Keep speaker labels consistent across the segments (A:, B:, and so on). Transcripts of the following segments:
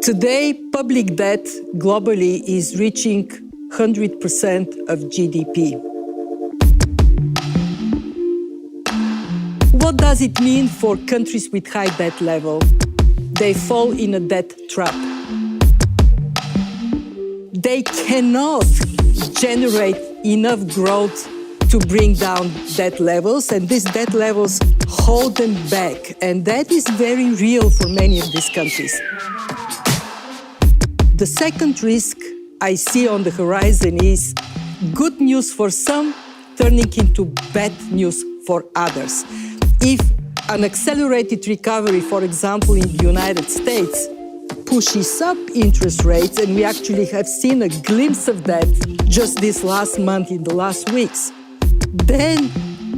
A: Today, public debt globally is reaching 100% of GDP. What does it mean for countries with high debt level? They fall in a debt trap. They cannot generate enough growth to bring down debt levels, and these debt levels hold them back. And that is very real for many of these countries. The second risk I see on the horizon is good news for some turning into bad news for others. If an accelerated recovery, for example, in the United States, pushes up interest rates, and we actually have seen a glimpse of that just this last month, in the last weeks, then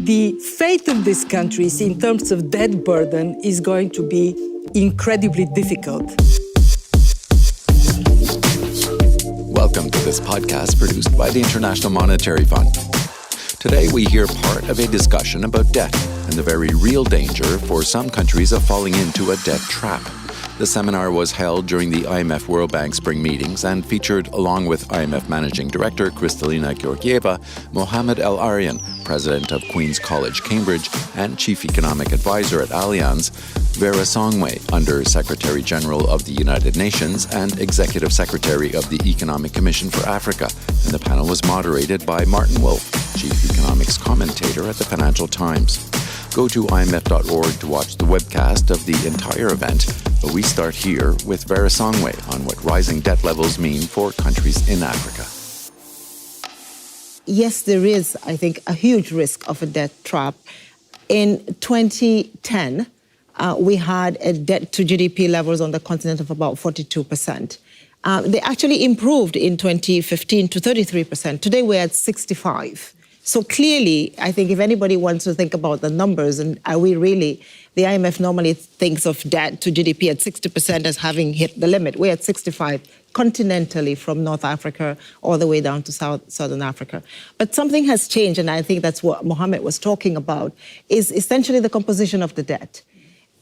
A: the fate of these countries in terms of debt burden is going to be incredibly difficult.
B: Welcome to this podcast produced by the International Monetary Fund. Today we hear part of a discussion about debt and the very real danger for some countries of falling into a debt trap. The seminar was held during the IMF World Bank spring meetings and featured, along with IMF Managing Director Kristalina Georgieva, Mohamed El-Arian, President of Queen's College, Cambridge, and Chief Economic Advisor at Allianz, Vera Songwe, Under Secretary General of the United Nations and Executive Secretary of the Economic Commission for Africa, and the panel was moderated by Martin Wolf, Chief Economics Commentator at the Financial Times. Go to imf.org to watch the webcast of the entire event, but we start here with Vera Songwe on what rising debt levels mean for countries in Africa.
C: Yes, there is, I think, a huge risk of a debt trap. In 2010, we had a debt to GDP levels on the continent of about 42%. They actually improved in 2015 to 33%. Today we're at 65%. So clearly, I think if anybody wants to think about the numbers, and are we really, the IMF normally thinks of debt to GDP at 60% as having hit the limit. We're at 65% continentally from North Africa all the way down to Southern Africa. But something has changed, and I think that's what Mohamed was talking about, is essentially the composition of the debt.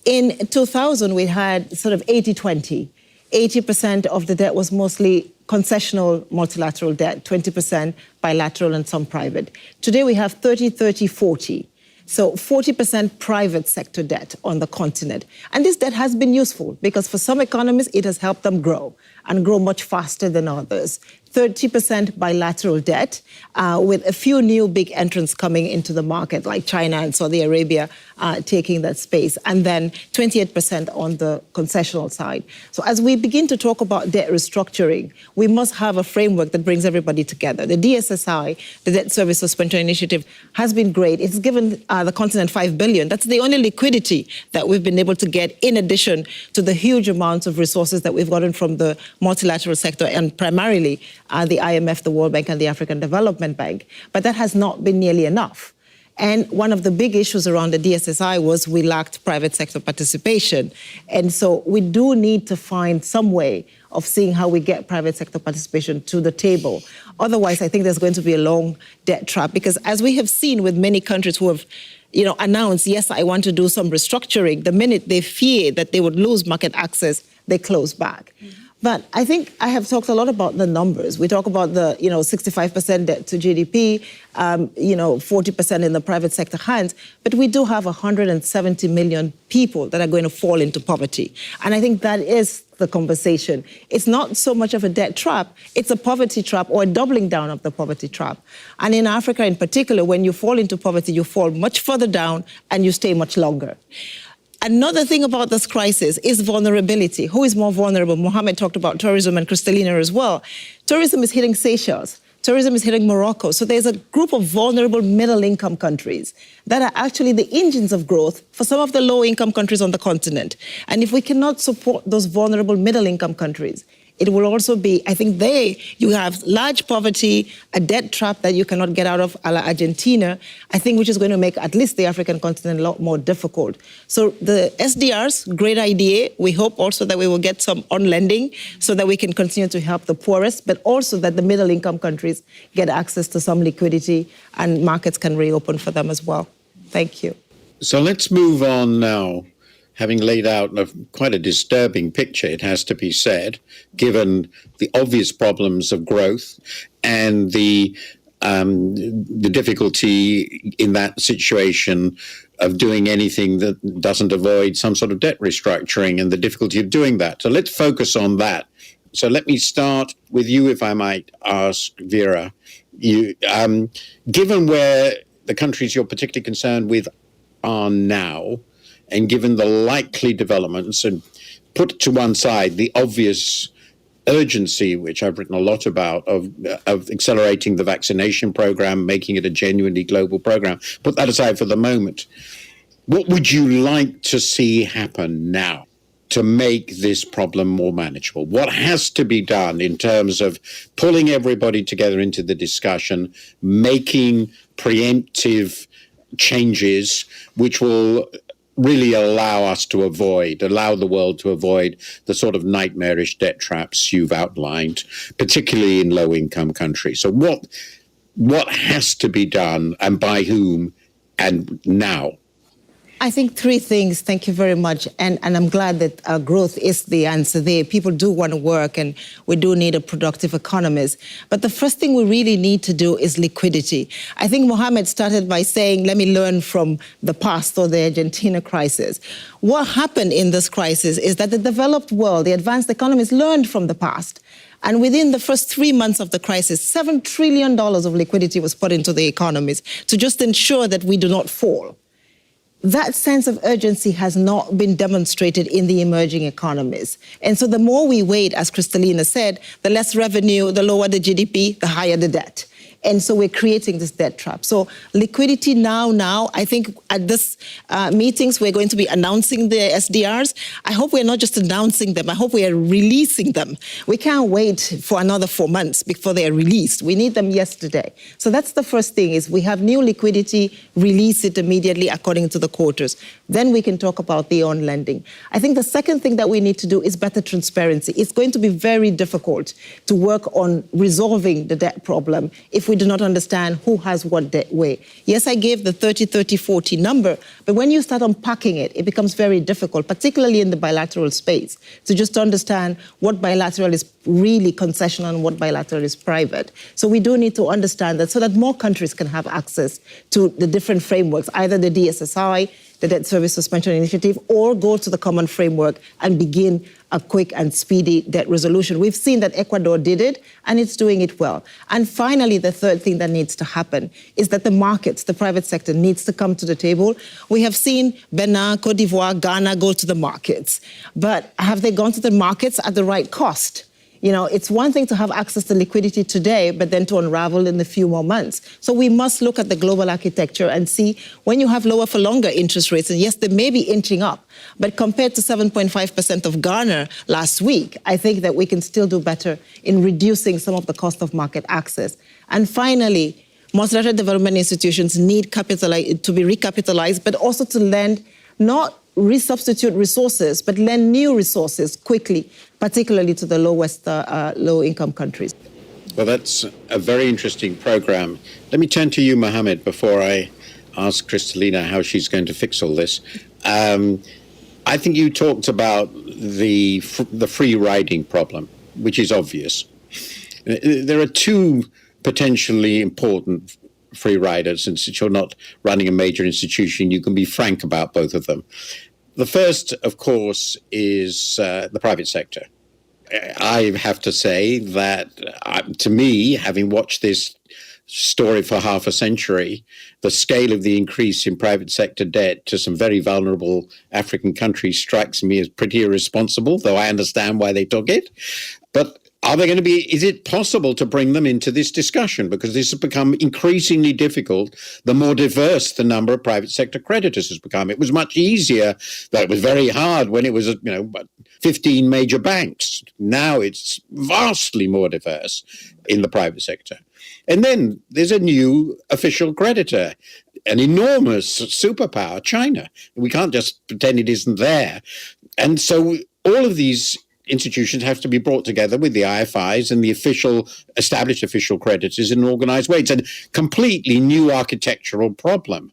C: In 2000, we had sort of 80-20. 80% of the debt was mostly concessional multilateral debt, 20% bilateral and some private. Today we have 30-30-40. So 40% private sector debt on the continent. And this debt has been useful because for some economies, it has helped them grow and grow much faster than others. 30% bilateral debt, with a few new big entrants coming into the market, like China and Saudi Arabia taking that space, and then 28% on the concessional side. So as we begin to talk about debt restructuring, we must have a framework that brings everybody together. The DSSI, the Debt Service Suspension Initiative, has been great. It's given the continent $5 billion. That's the only liquidity that we've been able to get in addition to the huge amounts of resources that we've gotten from the multilateral sector and primarily the IMF, the World Bank, and the African Development Bank. But that has not been nearly enough. And one of the big issues around the DSSI was we lacked private sector participation. And so we do need to find some way of seeing how we get private sector participation to the table. Otherwise, I think there's going to be a long debt trap, because as we have seen with many countries who have announced, yes, I want to do some restructuring, the minute they fear that they would lose market access, they close back. Mm-hmm. But I think I have talked a lot about the numbers. We talk about the 65% debt to GDP, 40% in the private sector hands, but we do have 170 million people that are going to fall into poverty. And I think that is the conversation. It's not so much of a debt trap, it's a poverty trap or a doubling down of the poverty trap. And in Africa in particular, when you fall into poverty, you fall much further down and you stay much longer. Another thing about this crisis is vulnerability. Who is more vulnerable? Mohamed talked about tourism and Kristalina as well. Tourism is hitting Seychelles. Tourism is hitting Morocco. So there's a group of vulnerable middle-income countries that are actually the engines of growth for some of the low-income countries on the continent. And if we cannot support those vulnerable middle-income countries, it will also be, I think you have large poverty, a debt trap that you cannot get out of, a la Argentina, I think, which is going to make at least the African continent a lot more difficult. So the SDRs, great idea. We hope also that we will get some on lending so that we can continue to help the poorest, but also that the middle income countries get access to some liquidity and markets can reopen for them as well. Thank you.
D: So let's move on now. having laid out quite a disturbing picture, it has to be said, given the obvious problems of growth and the difficulty in that situation of doing anything that doesn't avoid some sort of debt restructuring and the difficulty of doing that. So let's focus on that. So let me start with you, if I might ask, Vera. You, given where the countries you're particularly concerned with are now, and given the likely developments, and put to one side the obvious urgency, which I've written a lot about, of accelerating the vaccination program, making it a genuinely global program. Put that aside for the moment. What would you like to see happen now to make this problem more manageable? What has to be done in terms of pulling everybody together into the discussion, making preemptive changes which will really allow the world to avoid the sort of nightmarish debt traps you've outlined, particularly in low-income countries? So what has to be done, and by whom, and now?
C: I think three things. Thank you very much. And I'm glad that growth is the answer there. People do want to work, and we do need a productive economies. But the first thing we really need to do is liquidity. I think Mohammed started by saying, let me learn from the past, or the Argentina crisis. What happened in this crisis is that the developed world, the advanced economies, learned from the past. And within the first 3 months of the crisis, $7 trillion of liquidity was put into the economies to just ensure that we do not fall. That sense of urgency has not been demonstrated in the emerging economies. And so the more we wait, as Kristalina said, the less revenue, the lower the GDP, the higher the debt. And so we're creating this debt trap. So liquidity now, I think at this meetings, we're going to be announcing the SDRs. I hope we're not just announcing them. I hope we are releasing them. We can't wait for another 4 months before they are released. We need them yesterday. So that's the first thing, is we have new liquidity, release it immediately according to the quarters. Then we can talk about the on-lending. I think the second thing that we need to do is better transparency. It's going to be very difficult to work on resolving the debt problem if we do not understand who has what debt where. Yes, I gave the 30-30-40 number, but when you start unpacking it, it becomes very difficult, particularly in the bilateral space, to just understand what bilateral is really concessional and what bilateral is private. So we do need to understand that so that more countries can have access to the different frameworks, either the DSSI, the Debt Service Suspension Initiative, or go to the common framework and begin a quick and speedy debt resolution. We've seen that Ecuador did it, and it's doing it well. And finally, the third thing that needs to happen is that the markets, the private sector, needs to come to the table. We have seen Benin, Cote d'Ivoire, Ghana go to the markets. But have they gone to the markets at the right cost? You know, it's one thing to have access to liquidity today, but then to unravel in a few more months. So we must look at the global architecture and see when you have lower for longer interest rates, and yes, they may be inching up, but compared to 7.5% of Ghana last week, I think that we can still do better in reducing some of the cost of market access. And finally, multilateral development institutions need to be recapitalized, but also to lend, not resubstitute resources, but lend new resources quickly, particularly to the low-income countries.
D: Well, that's a very interesting program. Let me turn to you, Mohammed, before I ask Kristalina how she's going to fix all this. I think you talked about the free riding problem, which is obvious. There are two potentially important free riders, and since you're not running a major institution, you can be frank about both of them. The first, of course, is the private sector. I have to say that, to me, having watched this story for half a century, the scale of the increase in private sector debt to some very vulnerable African countries strikes me as pretty irresponsible, though I understand why they took it. But is it possible to bring them into this discussion? Because this has become increasingly difficult the more diverse the number of private sector creditors has become. It was much easier, though it was very hard when it was, 15 major banks. Now it's vastly more diverse in the private sector. And then there's a new official creditor, an enormous superpower, China. We can't just pretend it isn't there. And so all of these institutions have to be brought together with the IFIs and the established official creditors in an organized way. It's a completely new architectural problem.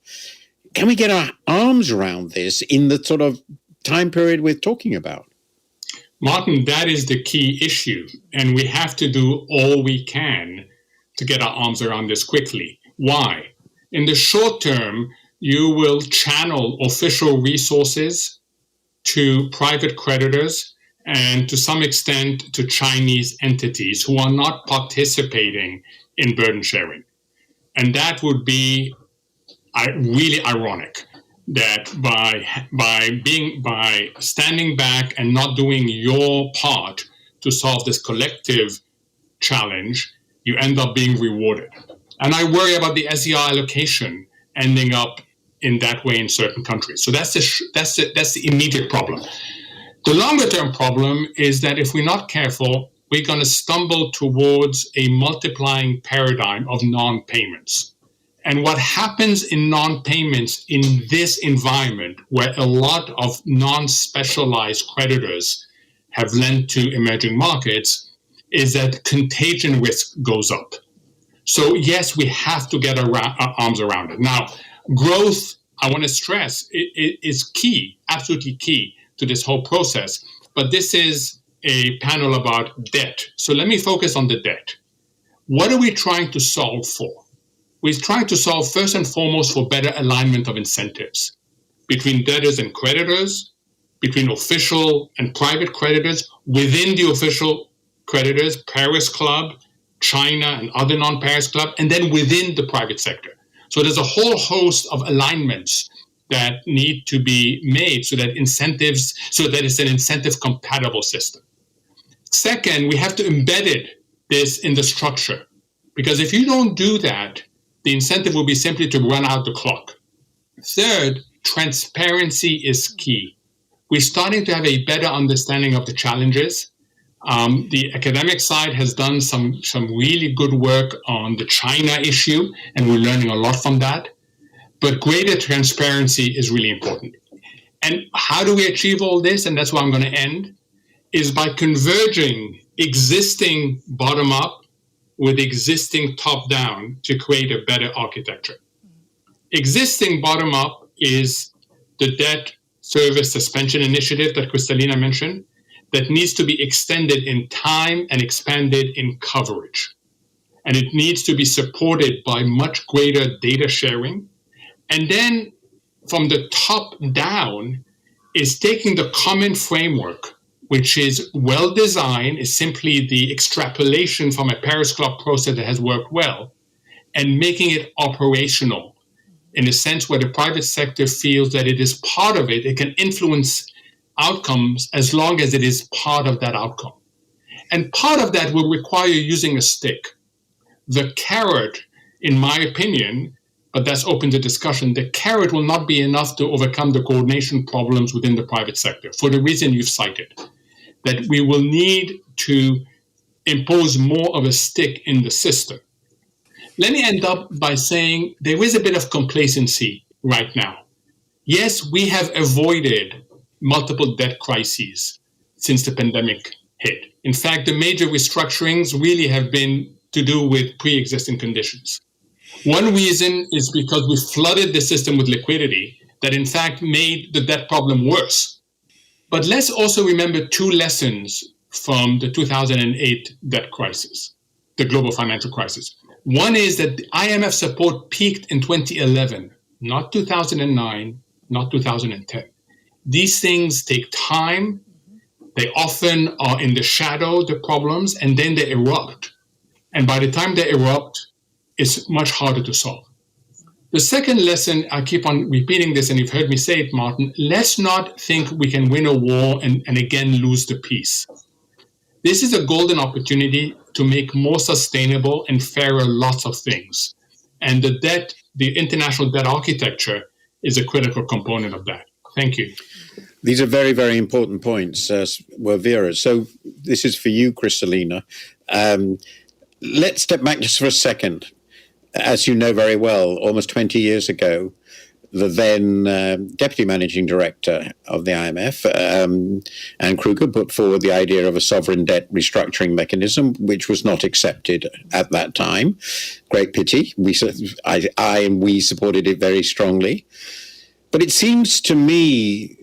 D: Can we get our arms around this in the sort of time period we're talking about?
E: Martin, that is the key issue. And we have to do all we can to get our arms around this quickly. Why? In the short term, you will channel official resources to private creditors and to some extent to Chinese entities who are not participating in burden sharing. And that would be really ironic that by standing back and not doing your part to solve this collective challenge, you end up being rewarded. And I worry about the SER allocation ending up in that way in certain countries. So that's the immediate problem. The longer term problem is that if we're not careful, we're going to stumble towards a multiplying paradigm of non-payments. And what happens in non-payments in this environment, where a lot of non-specialized creditors have lent to emerging markets, is that contagion risk goes up. So yes, we have to get our arms around it. Now, growth, I want to stress, is key, absolutely key to this whole process. But this is a panel about debt. So let me focus on the debt. What are we trying to solve for? We're trying to solve first and foremost for better alignment of incentives between debtors and creditors, between official and private creditors, within the official creditors, Paris Club, China and other non-Paris Club, and then within the private sector. So there's a whole host of alignments that need to be made so that it's an incentive compatible system. Second, we have to embed this in the structure, because if you don't do that, the incentive will be simply to run out the clock. Third, transparency is key. We're starting to have a better understanding of the challenges. The academic side has done some really good work on the China issue, and we're learning a lot from that. But greater transparency is really important. And how do we achieve all this? And that's where I'm going to end, is by converging existing bottom-up with existing top-down to create a better architecture. Existing bottom-up is the debt service suspension initiative that Kristalina mentioned that needs to be extended in time and expanded in coverage. And it needs to be supported by much greater data sharing. And then from the top down is taking the common framework, which is well designed, is simply the extrapolation from a Paris Club process that has worked well, and making it operational in a sense where the private sector feels that it is part of it. It can influence outcomes as long as it is part of that outcome. And part of that will require using a stick. The carrot, in my opinion, but that's open to discussion, the carrot will not be enough to overcome the coordination problems within the private sector for the reason you've cited, that we will need to impose more of a stick in the system. Let me end up by saying there is a bit of complacency right now. Yes, we have avoided multiple debt crises since the pandemic hit. In fact, the major restructurings really have been to do with pre-existing conditions. One reason is because we flooded the system with liquidity that in fact made the debt problem worse. But let's also remember two lessons from the 2008 debt crisis, the global financial crisis. One is that the IMF support peaked in 2011, not 2009, not 2010. These things take time. They often are in the shadow, the problems, and then they erupt. And by the time they erupt, it's much harder to solve. The second lesson, I keep on repeating this, and you've heard me say it, Martin, let's not think we can win a war and again lose the peace. This is a golden opportunity to make more sustainable and fairer lots of things. And the international debt architecture is a critical component of that. Thank you.
D: These are very, very important points, Vera. So this is for you, Kristalina. Let's step back just for a second. As you know very well, almost 20 years ago, the then deputy managing director of the IMF, Anne Kruger, put forward the idea of a sovereign debt restructuring mechanism, which was not accepted at that time. Great pity. We supported it very strongly. But it seems to me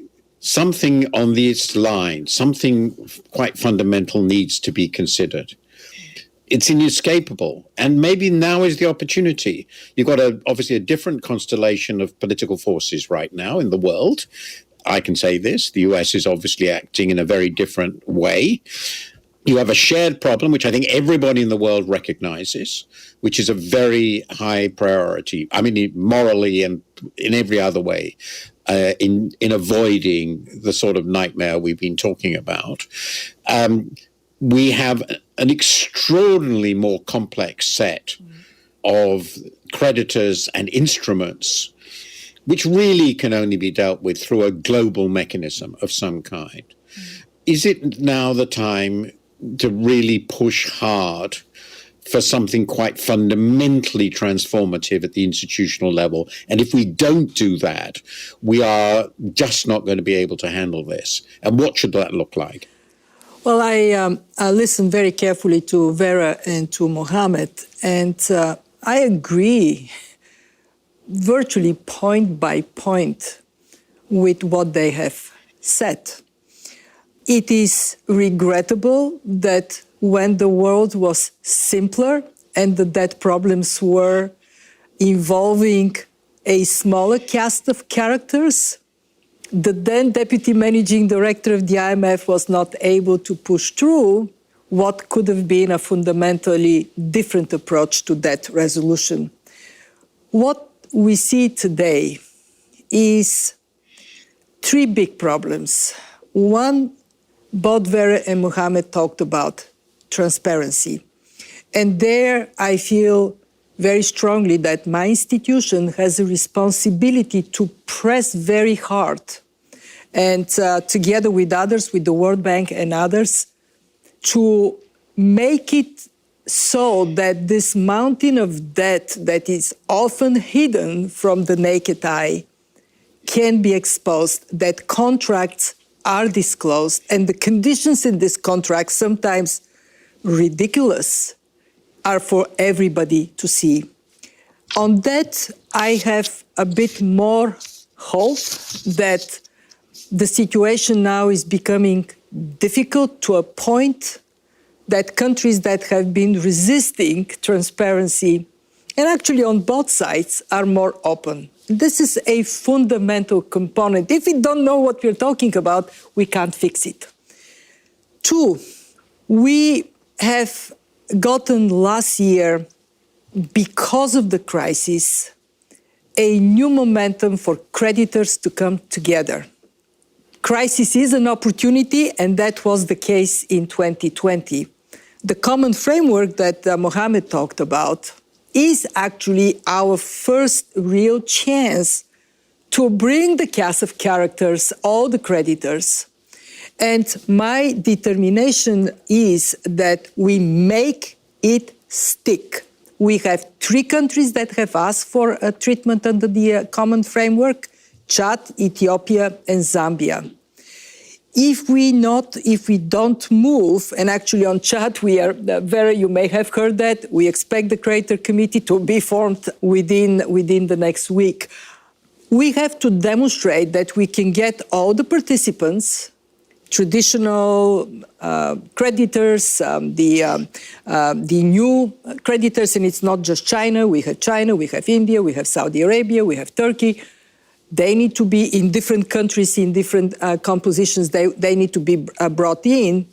D: something on this line, something quite fundamental needs to be considered. It's inescapable. And maybe now is the opportunity. You've got obviously a different constellation of political forces right now in the world. I can say this, the US is obviously acting in a very different way. You have a shared problem, which I think everybody in the world recognizes, which is a very high priority. I mean, morally and in every other way, in avoiding the sort of nightmare we've been talking about. We have an extraordinarily more complex set of creditors and instruments, which really can only be dealt with through a global mechanism of some kind. Is it now the time to really push hard for something quite fundamentally transformative at the institutional level? And if we don't do that, we are just not going to be able to handle this. And what should that look like?
A: Well, I listened very carefully to Vera and to Mohammed, and I agree virtually point by point with what they have said. It is regrettable that when the world was simpler and the debt problems were involving a smaller cast of characters, the then deputy managing director of the IMF was not able to push through what could have been a fundamentally different approach to debt resolution. What we see today is three big problems. One, both Vera and Mohammed talked about transparency. And there I feel very strongly that my institution has a responsibility to press very hard and together with others, with the World Bank and others, to make it so that this mountain of debt that is often hidden from the naked eye can be exposed, that contracts are disclosed, and the conditions in this contract, sometimes ridiculous, are for everybody to see. On that, I have a bit more hope that the situation now is becoming difficult to a point that countries that have been resisting transparency, and actually on both sides, are more open. This is a fundamental component. If we don't know what we're talking about, we can't fix it. Two, we have gotten last year, because of the crisis, a new momentum for creditors to come together. Crisis is an opportunity, and that was the case in 2020. The common framework that Mohammed talked about is actually our first real chance to bring the cast of characters, all the creditors. And my determination is that we make it stick. We have 3 countries that have asked for a treatment under the common framework: Chad, Ethiopia, and Zambia. If we don't move, and actually on Chad, Vera, you may have heard that, we expect the Creator Committee to be formed within the next week. We have to demonstrate that we can get all the participants, traditional creditors, the new creditors, and it's not just China, we have India, we have Saudi Arabia, we have Turkey. They need to be in different countries, in different compositions. They need to be brought in.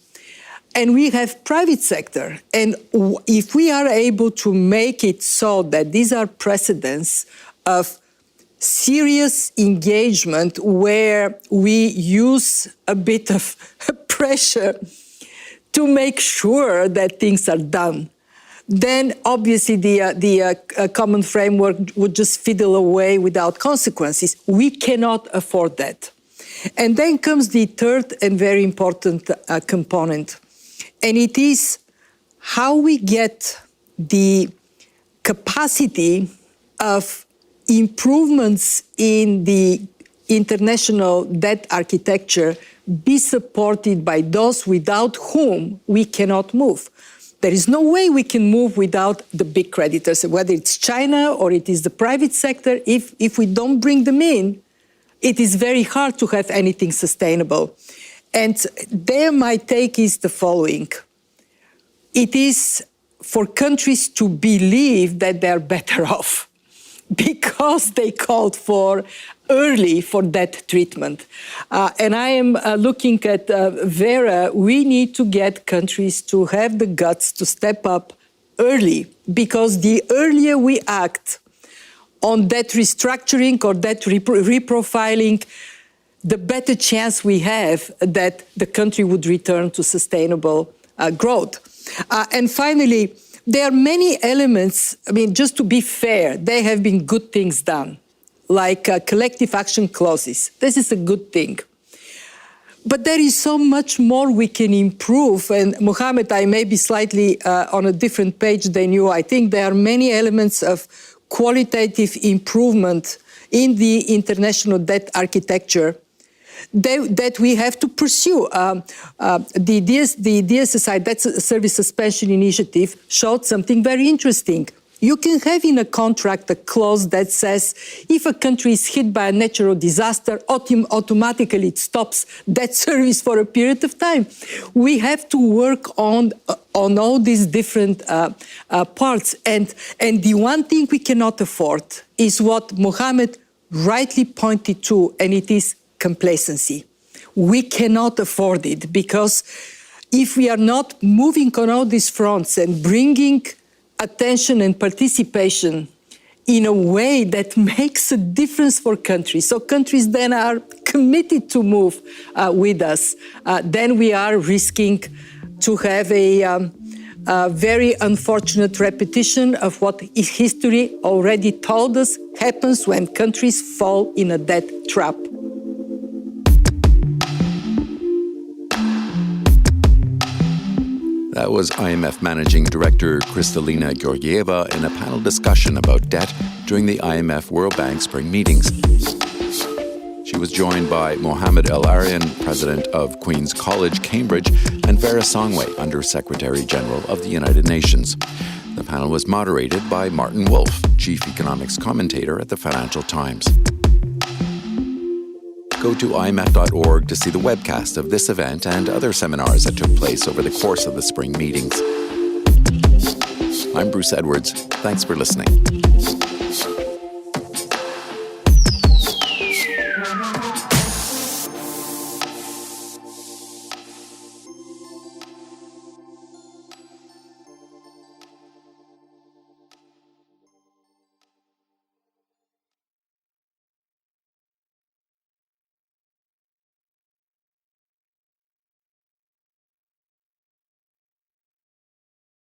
A: And we have private sector. And if we are able to make it so that these are precedents of serious engagement where we use a bit of pressure to make sure that things are done, then obviously the common framework would just fiddle away without consequences. We cannot afford that. And then comes the third and very important component, and it is how we get the capacity of improvements in the international debt architecture be supported by those without whom we cannot move. There is no way we can move without the big creditors, whether it's China or it is the private sector. If we don't bring them in, it is very hard to have anything sustainable. And there my take is the following. It is for countries to believe that they're better off because they called for early for that treatment. And I am looking at Vera. We need to get countries to have the guts to step up early, because the earlier we act on that restructuring or that reprofiling, the better chance we have that the country would return to sustainable growth. And finally, there are many elements. I mean, just to be fair, there have been good things done, like collective action clauses. This is a good thing. But there is so much more we can improve. And Mohammed, I may be slightly on a different page than you. I think there are many elements of qualitative improvement in the international debt architecture that we have to pursue. The DSSI, that's a Service Suspension Initiative, showed something very interesting. You can have in a contract a clause that says if a country is hit by a natural disaster, automatically it stops that service for a period of time. We have to work on all these different parts. And the one thing we cannot afford is what Mohammed rightly pointed to, and it is complacency. We cannot afford it, because if we are not moving on all these fronts and bringing attention and participation in a way that makes a difference for countries, so countries then are committed to move with us, then we are risking to have a very unfortunate repetition of what history already told us happens when countries fall in a debt trap.
B: That was IMF Managing Director Kristalina Georgieva in a panel discussion about debt during the IMF World Bank spring meetings. She was joined by Mohammed El-Arian, President of Queen's College, Cambridge, and Vera Songwe, Under-Secretary General of the United Nations. The panel was moderated by Martin Wolf, Chief Economics Commentator at the Financial Times. Go to imf.org to see the webcast of this event and other seminars that took place over the course of the spring meetings. I'm Bruce Edwards. Thanks for listening.